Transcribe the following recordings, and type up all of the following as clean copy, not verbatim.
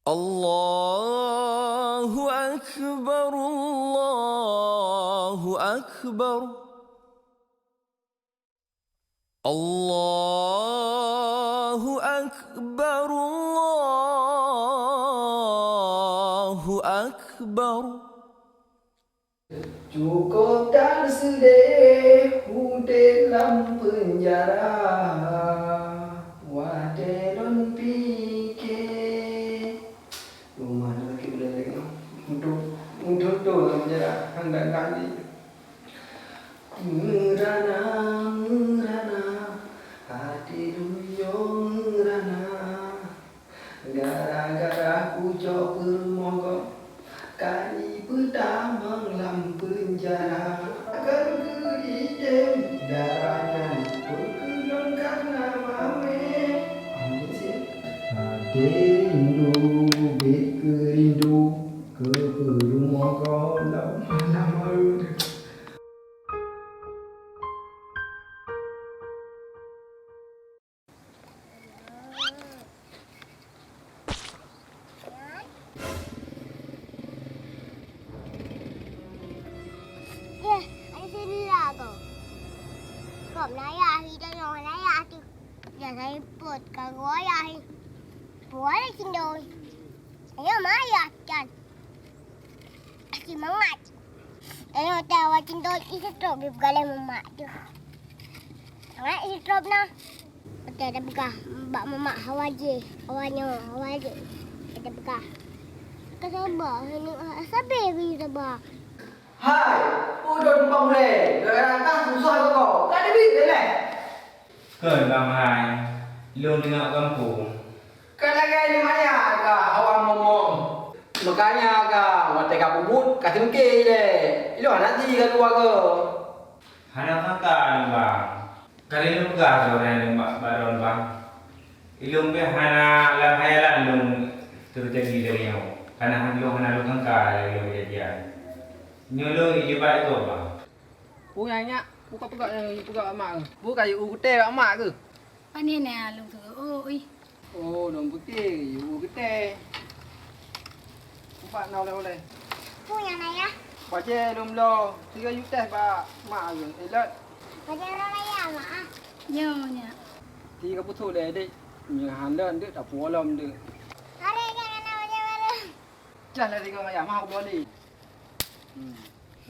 Allahu Akbar, Allahu Akbar. Allahu Akbar, Allahu Akbar. Cukup dan sedih dalam penjara. Wadelon fikir. Rumah nak lagi boleh lagi. Untuk tu dalam penjara. Hendak kali. Merana, hati duyung merana. Gara-gara ku jauh bermogok. Kali pertama dalam penjara akan keridem darahnya berkelon karena mame. Rindu, bet kerindu ke rumah kau lama. Anh xin đi là cậu. Cậu nói là thì tôi nói là thì giờ thấy bột cả gói là bố là xin đôi. Anh nhớ má là chân. Chỉ mắng mặt. Anh nói tao là xin đôi ít trộm được cái lên mà chứ. Thằng ấy ít trộm nó. Tao đã buka bak mama hawa je. Hawanya hawa je. Tao buka. Cái sabar ni sabar ni sabar. Hai, udon bông lề, rồi là các thủ soi của cậu, đã đi biết đấy này. Khởi bằng hài, lương đi ngạo găm phủ. Cái này nghe như máy à, cả hawa momo. Makanya ka, mati ka bubut, kasih mungkin deh. Itu nanti kan gua ke. Hana kakak ni bang. Kali lu gak sore ni baron bang. Ilung be hana lang hayalan lung terjadi dari yang. Karena lu hana lu kakak lu jadi. Nyolong ije baik tu bang. Bố nhanh bố có pegak mak ke? Bố kayu gede mak ke? Ani nè lùng thử ôi. Oh, dong putih, gede. Pak nào đâu đây? Khu nhà này á. Bà che lum lo, 3 juta ba mak ke? Elot. Ở đây nó lấy à mà. Nhờ nè. Thì cái putu le dik. Như han lên dik, tak pualam dik. Ở đây cái nào ở đây mà. Jangan lagi kau ayam mau beli.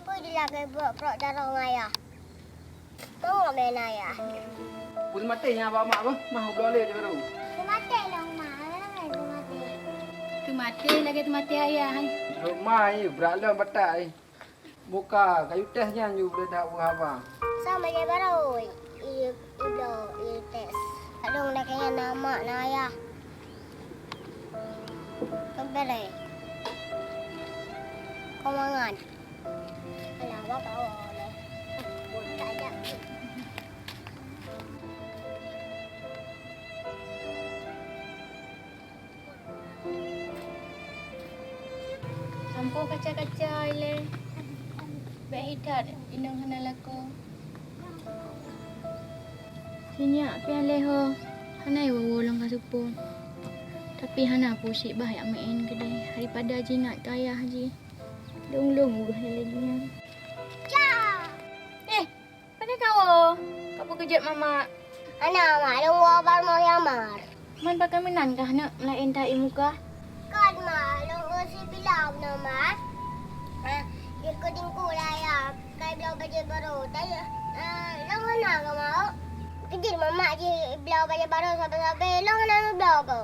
Bố đi làm cái vợ ra đâu ngay à? Bố ở bên này à? Pun mati nya ba mak mau beli je baru. Cái mắt chạy đâu mà, nó này cái mắt chạy. Tu mati lagi tu mati ayah. Rumah ni berala batai. Buka kayu tesnya you boleh dah apa. Sao mà vậy bắt đầu tes. Ở đâu này cái nhà nào mà này à? Không biết này. Không ăn ngon. Hay là bác bảo này. Buồn cái nhá. Sampo kaca-kaca ile. Baik hidat inang hana lako. Sinyak pian leho. Hanai wolong kasupon. Tapi hana pusik bah yang main kedai daripada haji nak tu ayah haji. Lung-lung ugah lagi nya. Pada kau. Kau kejut mama. Ana mà đâu qua bao nhiêu ya mà. Man pakai menan kah nak melain tak muka? Con mà đâu có si bilang nama. Dia koding ko ya. Kai bilang baje baru. Tapi lang na ka mau. Kejir mama je bilang baje baru sampai-sampai lang na bilang ko.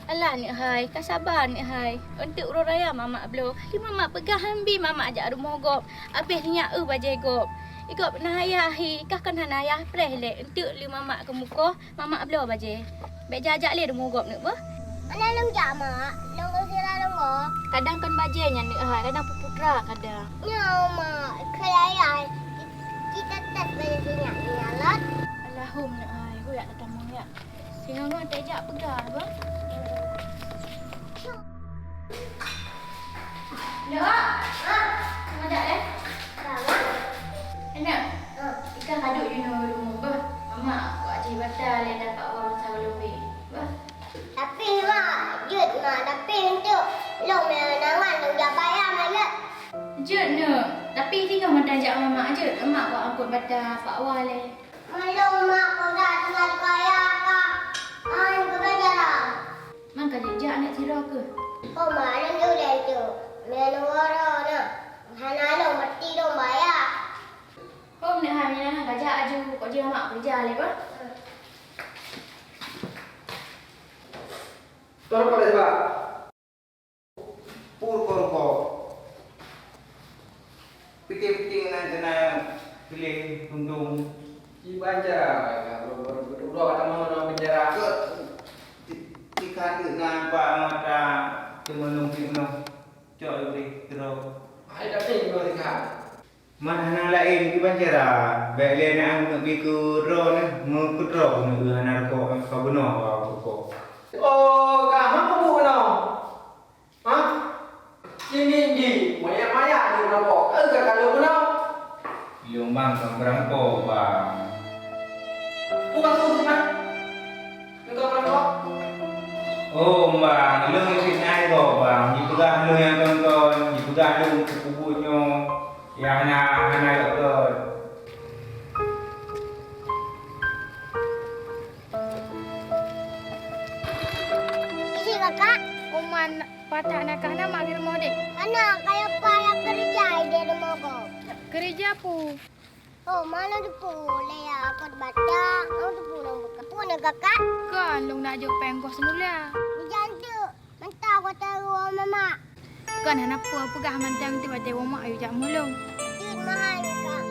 Alah ni hai, kau sabar ni hai. Untuk raya mama belum. Kali mama pegang hambi mama ajak rumah gop. Habis niat baje gop. Ikut pernah ayah hi, kah kan hana ayah preh le. Untuk li mama ke muka, mama belum baje. Baik ajak le rumah gop nak apa? Ana lang ja ma, lang ko sila lang mo. Kadang kan baje nya ni hai, kadang puputra kadang. Nya ma, kaya ya. Kita tes baje sinya ni alat. Allahum ni hai, aku yak datang ya. Singa ngah tak ajak pegang apa? Nak? Ngajak eh? Sama. Enak? Ika kaduk you know rumah bah. Mama buat cari batal yang dapat baru tahun lebih. Bah. Tapi ma, jut ma, tapi untuk dong menangan dong dah bayar mayat. Jut ne. Tapi tinggal makan ajak mama je. Mak buat angkut badan Pak Wal le. Kalau mak kau dah tinggal kaya kak. Kau belajar. Man ka je nak tira ke? Kau malam tu dah tu. Menurut na. Hana dong mati dong bayar. Hôm nay hai mình đang kerja aja, kok dia mak kerja le ba? Tolong pada sebab. Pur ko. Piting-piting na kena pilih untung. Iban cara. Berdua kata mau penjara. Ke tikan ke nampak mata cuma numpik no. Cok lebih terus. Hai dah ni kau lihat. Mana lain di banjara, baiklah nak ambil biku ro ni, mau kudro ni anak ko kau benar kau. Oh, kamu apa no? Hah? Ini maya ni nak buat. Kalau benar. Lumbang berangko bang. Bukan tu kan? Engkau berapa? Oh bang, lu mesti naik kau bang. Dipegang lu yang tonton, dipegang lu kubutnya. Yang anak doktor. Isi kakak. Kuman patah nak kana mak di rumah dek. Anak kayak payah kerja di rumah kau. Kerja pu. Oh, mana tu boleh ya? Kau baca. Kau tu pulang buka. Pulang kakak. Kan long nak jauh pengkos semula. Jangan tu. Mentah kau tahu mama. Kan anak pu pegah mantang tu baca rumah ayu jak mulung. Duit mahal kak.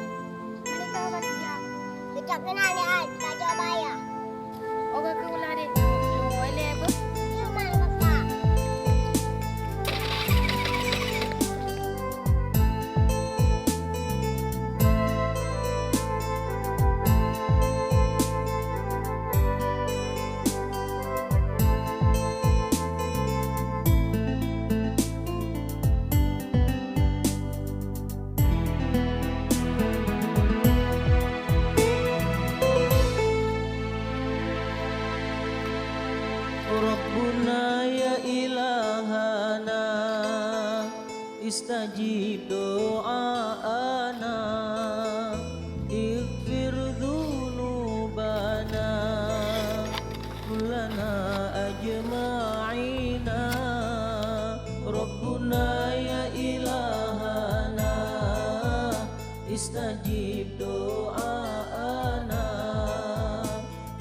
Mana kau kerja? Kita kenal ni al. Tak jauh bayar. Orang ke ulah dek. Long boleh apa? Cuma kakak. Rabbuna ya ilahana istajib do'ana ighfir dhunubana kullana ajma'ina Rabbuna ya ilahana istajib do'ana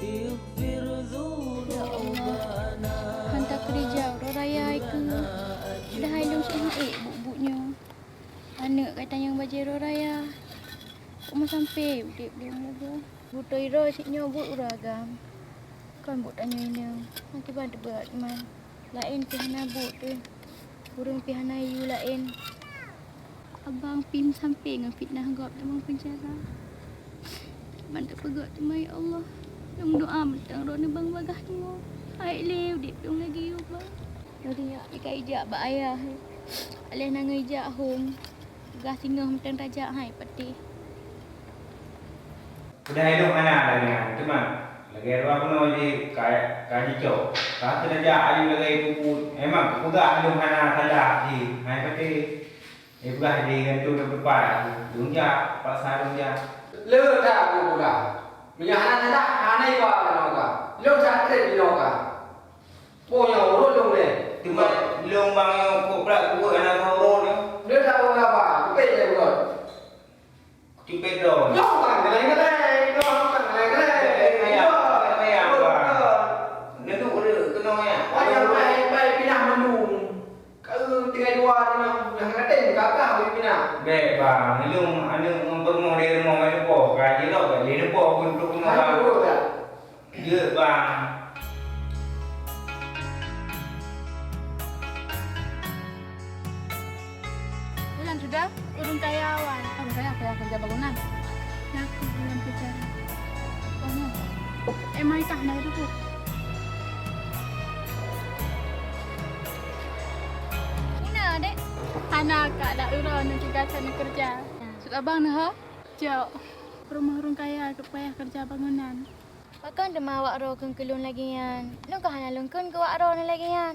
ighfir dhunubana Hantar kerja orang raya ke. Dah halung semua bubuknya. Anak katanya baca orang raya. Kau sampai dek lagu. Buto iro siknya buat uragam. Kan buat tanya ini. Nanti bantu buat man. Lain pihana buat tu. Burung pihana you lain. Abang pim sampai dengan fitnah gop dalam penjara. Bantu pegot tu mai Allah. Dong doa mentang rona bang bagah tu. Hai lew dek dong lagi you bang. Jadi ya jika ijak ba ayah. Alih nang ijak home. Gah singgah mentang raja hai peti. Udah hidup mana lagi cuma lagi apa pun di kaji cok. Kata saja ayu lagi puput. Emang kuda hidup mana saja di hai peti. Ibulah di gantung berpai. Dungja pasar dungja. Lơ ra cô cả. Mình hana thada hana iwa nó cả. Lơ ra thế đi nó cả. Bố nhỏ rốt luôn này. Cuma lumbang yang koprak kubur anak kau ni. Lơ ra cô ra bà. Cô bê lên rồi. Cipet dong. Nó không cần cái này. Nó không cần cái này. Nó tu udah kena ya. Wajah bay pindah mendung. Tinggal dua ni mah. Yang kata kakak boleh pindah. Baik bang, ilum anu mempermudah dari rumah itu po. Kaji lo, kaji itu po untuk Hai bang. dulu ya. Ya bang. Bulan sudah urung karyawan. Urung karyawan kerja bangunan. Aku bulan kerja. Oh, emang ikah nak itu tu. Ina dek. Anak kak dak urang nak sana kerja. Sudah abang nah. Jauh. Rumah urung kaya payah kerja bangunan. Pakan dema awak ro kan kelun lagi yan. Lu kah hana lungkun ke awak ro lagi yan.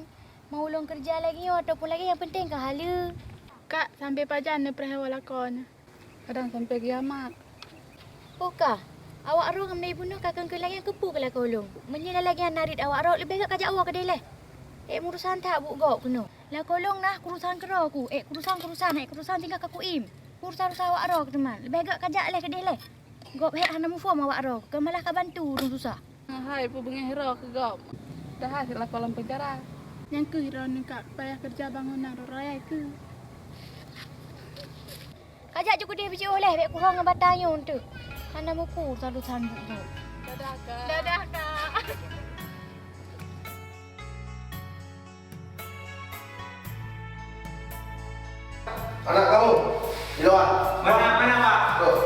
Mau ulung kerja lagi ataupun lagi yang penting kehala. Kak, sampai pajan na perhewa lakon. Kadang sampai kiamat. Buka. Awak roh dengan ibu nak kakang ke lagi yang kepu ke lah kolong. Menyala lagi yang narit awak roh lebih kat kajak awak ke deleh. Urusan tak buk gok kena. Lah kolong nah kurusan kero aku. Kurusan tinggal kaku im. Urusan awak roh ke teman. Lebih kat kajak leh ke deleh. Gop hek hana mu form awak roh. Ke malah ka bantu dong susah. Hai, pubungnya hero ke gom. Dah hasil lah kolam penjara. Yang ke hero ni kak, payah kerja bangunan raya ke. Kajak cukup dia biji oleh. Bek kurang dengan batayun tu. Hana mu kur selalu sambut tu. Dadah kak. Dadah kak. Anak kamu, di luar. Mana Pak? Tuh.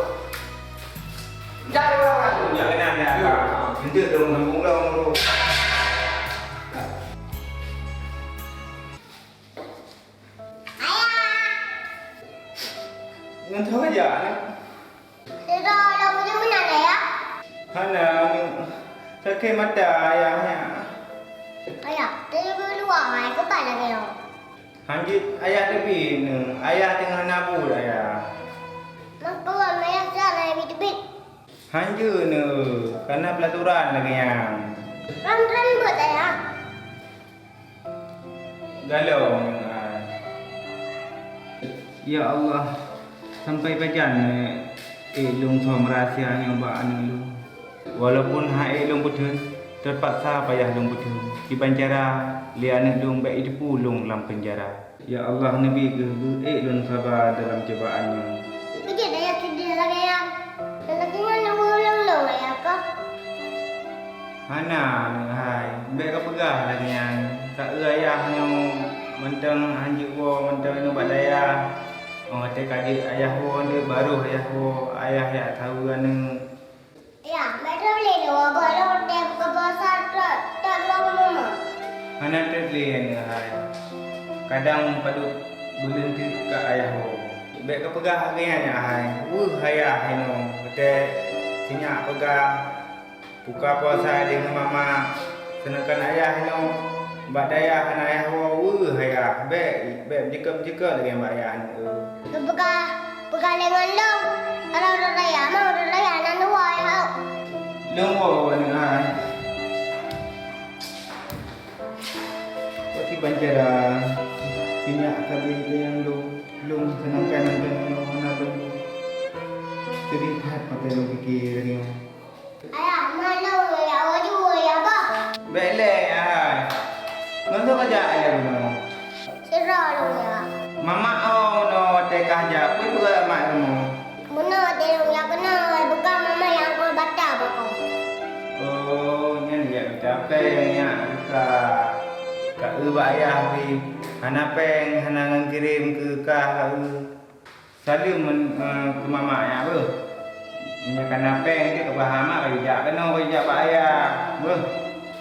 Jangan luar. Ya kena ya. Henti dong ngomong dong. Ngentau aja. Tidak ada macam mana ya? Hana kakek mata ayahnya. Ayah, tadi keluar ay ke pada dia. Hanjit ayah tepi ayah tengah nabur ayah. Mak kawan ayah sana bit-bit. Hanja karena pelaturan lagi yang Ran buat ayah. galau. Ya Allah, sampai pajan long thom rahasianya baan lu. Walaupun hai long betul terpaksa payah long betul di penjara lian long baik itu long dalam penjara. Ya Allah Nabi ke long sabar dalam cobaannya. Kerja dah yang kerja lagi yang. Lagi mana ulang ayah kau? Hana hai baik ke pegah lagi yang tak ayahnya mentang anjing wo mentang no badaya. Oh te kadik ayah wo dia baru ayah wo ayah ya tahu kan. Ya, mereka boleh dua baru dia buka pasar tak dua mama. Hana terlian hai. Kadang padu bulan tu ke ayah wo. Baik ke pegah harian hai. Ayah ino te sinyak pegah buka puasa dengan mama. Sedangkan ayah ino badaya hana ayah wo ayah baik jika lagi ayah ino. Buka lengan long. Kalau udah raya mau udah raya nan dua ya. Long wo ni hai. Kau penjara sinyak kabin itu yang long sedangkan long hana long. Jadi hat pakai long fikir ni. Ayah, mana ya? Wajib ya apa? Baiklah hai. Ngantuk aja ayah no. Serah dong ya. Mama no tekah aja. Apa juga mak kamu? Mana tengok yang kena bukan mama yang kau baca bakal. Oh, ni dia capek ya ka ayah bi. Hana peng hana ngirim ke ka salim ke mama ya bu. Nya kana peng dia ke bahama bagi jak kena bagi jak pak ayah. Bu.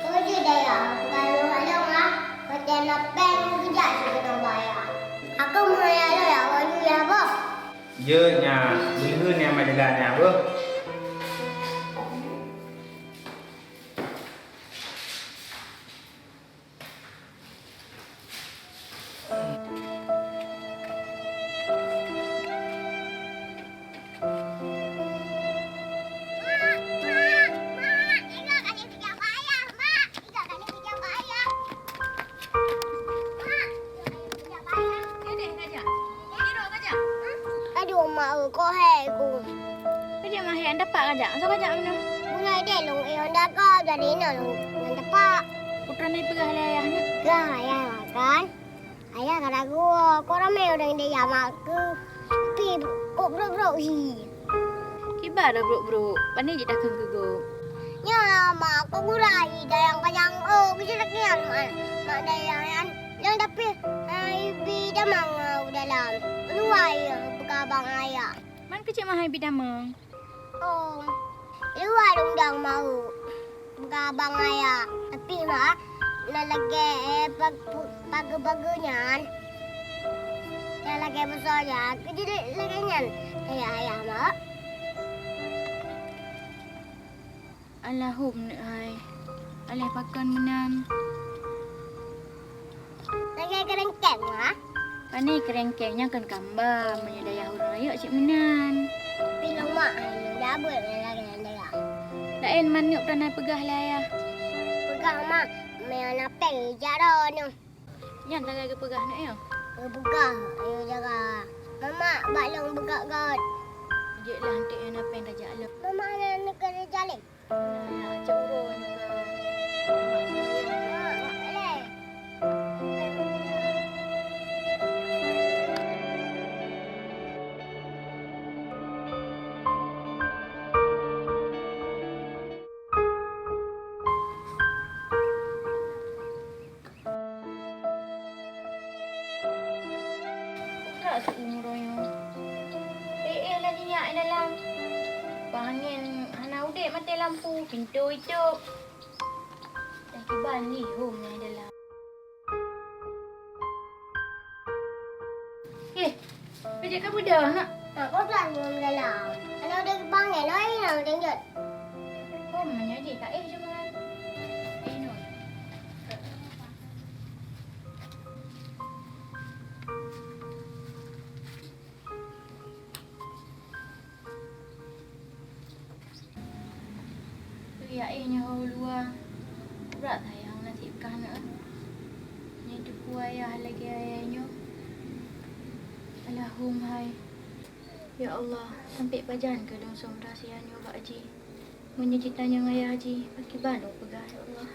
Kau je dah ya. Kalau ada lah, macam nak peng kerja kita bayar. Aku mau ya ya, wajib ya apa? Je nya beli ni majalah nya bu. Aduh, mak kau hai ku. Kerja mah yang dapat kajak. So kajak mana? Mulai deh long dah kau dari mana long tepak. Putra ni pegah le ayahnya. Gah ayah kan. Ayah kata gua, kau ramai orang dia yang mak ke. Pi, bro hi. Kibar dah bro. Pandai je dah ke go. Ya, mak kau gurai dah yang kajang. Oh, kerja lagi yang mak dah yang tapi ibi dah mau dalam. Luai buka abang ayah. Man kecil mah hai bidamang. Oh, luai dong dah mau. Buka abang ayah. Tapi mak lalagi pagi-paginya. Lalagi besarnya. Kerja lagi nyan. Ayah mak. Allahum ni hai. Alih pakan menan. kerengkeng lah. Pani kerengkengnya kan gambar menyedaya orang raya cik menan. Pilang mak ayah dah buat lagi ayah. Lain manuk pernah pegah lah ayah. Pegang mak, main apa jara ni? Yang tak lagi pegah nak ya. Buka, ayah jaga. Mama balong buka got. Jek lah nanti yang apa yang rajak lah. Mama nak kena jalan. Lah cak urun juga. Tak seumurnya. Lagi nyak dalam. Bangin hana udik mati lampu, pintu hidup. Dah kiban ni home ni dalam. Pejak kamu dah nak? Aku tak belum dalam. Kalau ada bangun lain nak tengok. Home mana dia tak cuma. No. Ya nyawa luar. Berat sayang nasib kana. Ni tu ayah lagi ayahnya. Alahum hai. Ya Allah, sampai pajan ke dong som rahsianya Pak Haji. Menyejitanya ayah Haji, pakai balong pegah ya Allah.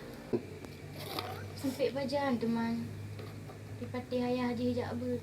Sampai pajan teman. Dipati ayah Haji jak ber.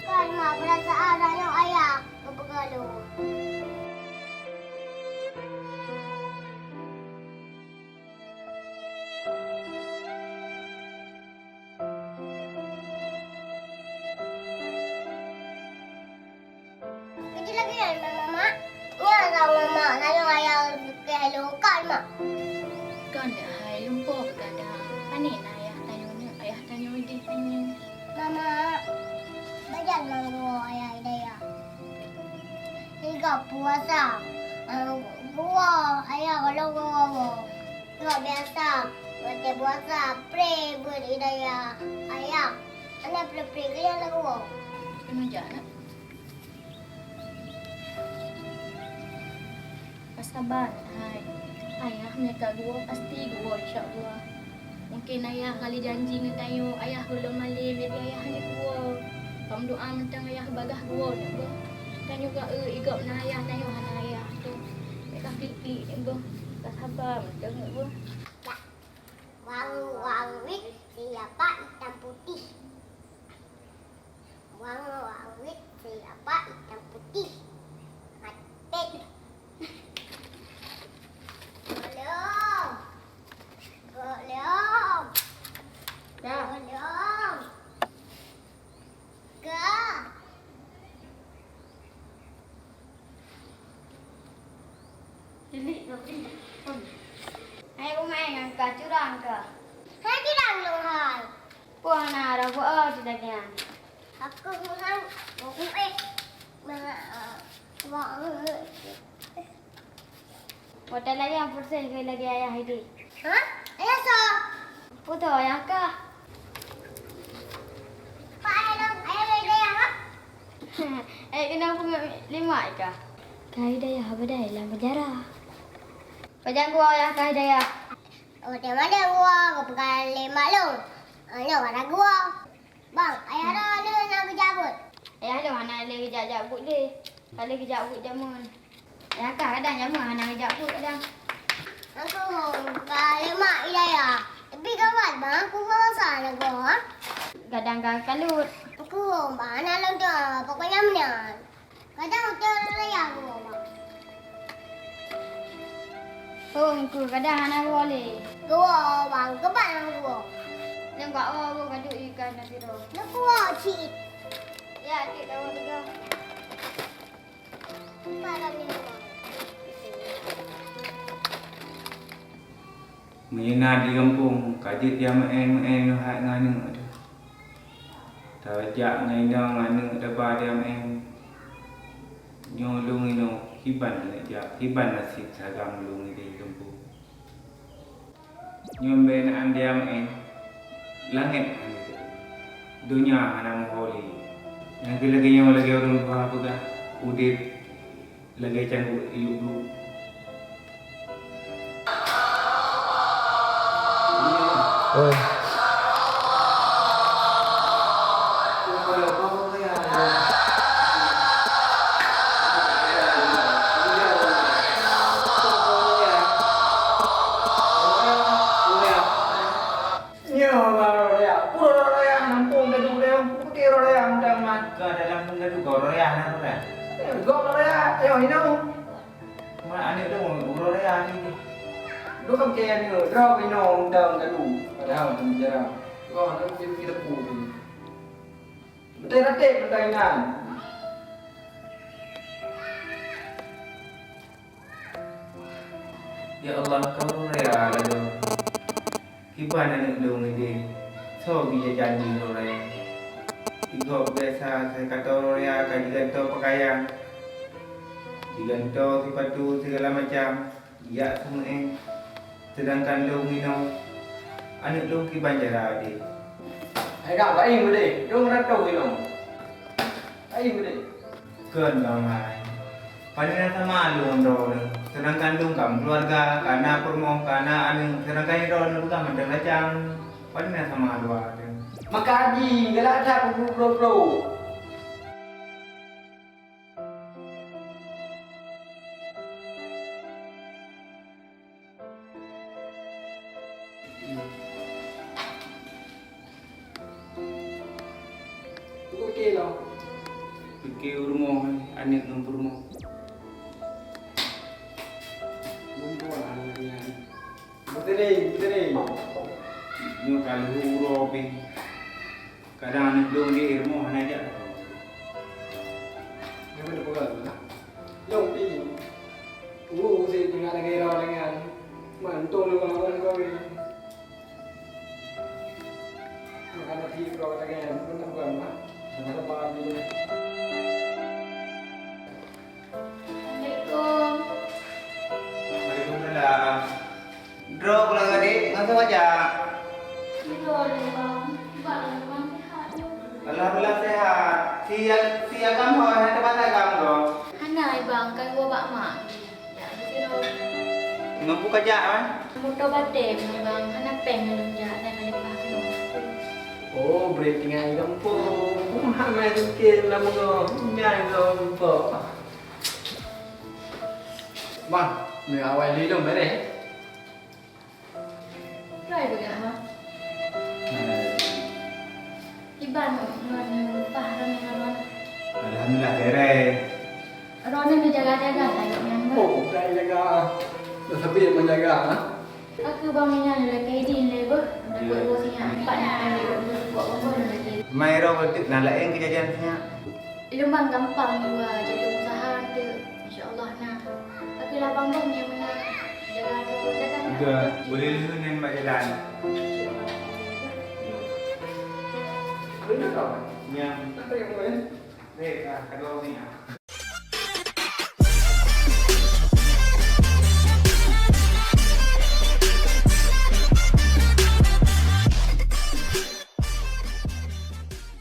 Kan mak perasaan anak ayah bergaluh. Kecil lagi kan mak? Ya sama mak kalau ayah bergaluh kan mak? Kan dah hai lumpur kadang. Panik nak ayah tanya dia tanya. Mama, bajan manggu ayah Hidayah. Tiga puasa. Gua ayah kalau gua. Gua biasa. Baca puasa, pray buat Hidayah. Ayah, anak pray kalian lah gua. Kena jalan. Pasaban hai. Ayah mereka dua pasti dua insya-Allah. Mungkin ayah kali janji dengan tayo ayah belum malam jadi ayah ni gua. Kamu doa mentang ayah bagah gua nak bah. Dan juga igap na ayah tayo hana ayah tu. Mereka klik ni bah. Tak sabar mentang bah. Wang-wangwit siapa hitam putih? Wang-wangwit siapa hitam putih? Matet. Belum. Belum. Dah. Belum. Ke? Jadi hai rumah yang kau curang ke? Hai tidak belum hai. Puan ada buat tidak kan? Aku kurang buku Hotel lagi yang persen ke lagi ayah ini. Hah? Ayah so. Putu ayah kah? Pak ayah Hidayah ha? Kenapa lima kah? Kahidayah badai lah berjarah. Pajang gua ayah kahidayah. Oh, di mana gua? Gua pegang 5 long. Long ada gua. Bang, ayah dah ada nak berjabut. Ayah ada mana lagi kejap but dia. Kalau kejap but jamun. Ayah kah kadang jamun mana kejap but kadang. Aku lemak Hidayah. Tapi kawan bang, aku rasa nak go. Kadang kalut. Aku bang nak lontar pokoknya menang. Kadang hotel raya aku bang. Ku kadang anak boleh. Go bang, kebat nak go. Yang kak aku kaduk ikan nanti tu. Nak go cik. Ya, cik tahu juga. Malam ni bang. Menyenad di kampung, kajit dia main hat nganu ada. Tajak ngaina nganu depa dia main. Nyolong ino hiban ya, hiban nasib sagam lung di kampung. Nyombe na dia main. Langit dunia anang holi. Yang lagi yang lagi orang tua apa gak udit lagi canggu ilu. Ôi. Ke dalam benda tu kau royah nak tu dah. Mana ane tu royah ni. Lúc không kia ni rau cái nồi đơm cái đủ cái nào mình chưa nào còn nó cái phụ thì đây nó đẹp nó đây nè Ya Allah kau royah lah tu. Kiban anak dong ini. So dia janji royah. Tiga biasa saya kata royah kan diganto pakaian. Diganto sepatu segala macam. Ya semua sedangkan lu minum anak lu ki banjara ade hãy gặp anh vừa đi đúng rất đầu rồi anh vừa đi keun bang hai panina sama lu ndo sedangkan lu kam keluarga kana purmo kana anu sedangkan ro lu kam mandang lacang panina sama dua ade maka gì cái lá cha cũng rô Okey lah. fikir rumah anak nang purmo Betul ni. nyu kalau uro pi kadang anak lu di rumah hanya aja Ni mana pegang? Long pi. Si tengah lagi raw dengan mantul lu kawan kau ni. Makan nasi raw dengan pun tak bukan mah. Ada apa ni? Assalamualaikum. Waalaikumsalam. Dro pulang adik, ngapa aja? Tidur ni bang. Bang sehat. Alhamdulillah sehat. Sia kamu ada tempat kamu dong. Hanai bang kan gua bak mak. Ya, tidur. Mampu kerja kan? Motor batem ni bang. Hana peng nang ja dan ada pakai. Oh, breaking ai kampung. Muhammad mungkin lah mga nyai kampung. Bang, ni awal ni dong mere. Rai begitu ha. Iban ngan pahram ngan. Alhamdulillah beres. Rona ni jaga-jaga lah yang Oh, dah jaga. Dah sampai menjaga. Aku bangunnya lagi din lebar. Dapat bosnya empat hari buat bangun lagi. Mai ro betik nak lain kejadian nya. Ilmu bang gampang juga jadi usaha tu. InsyaAllah nak. Tapi lah bangun yang mana jaga. Juga boleh lunin mak jalan. Benar tak? Yang Tak yang lain. baik ah, kedua ni ah.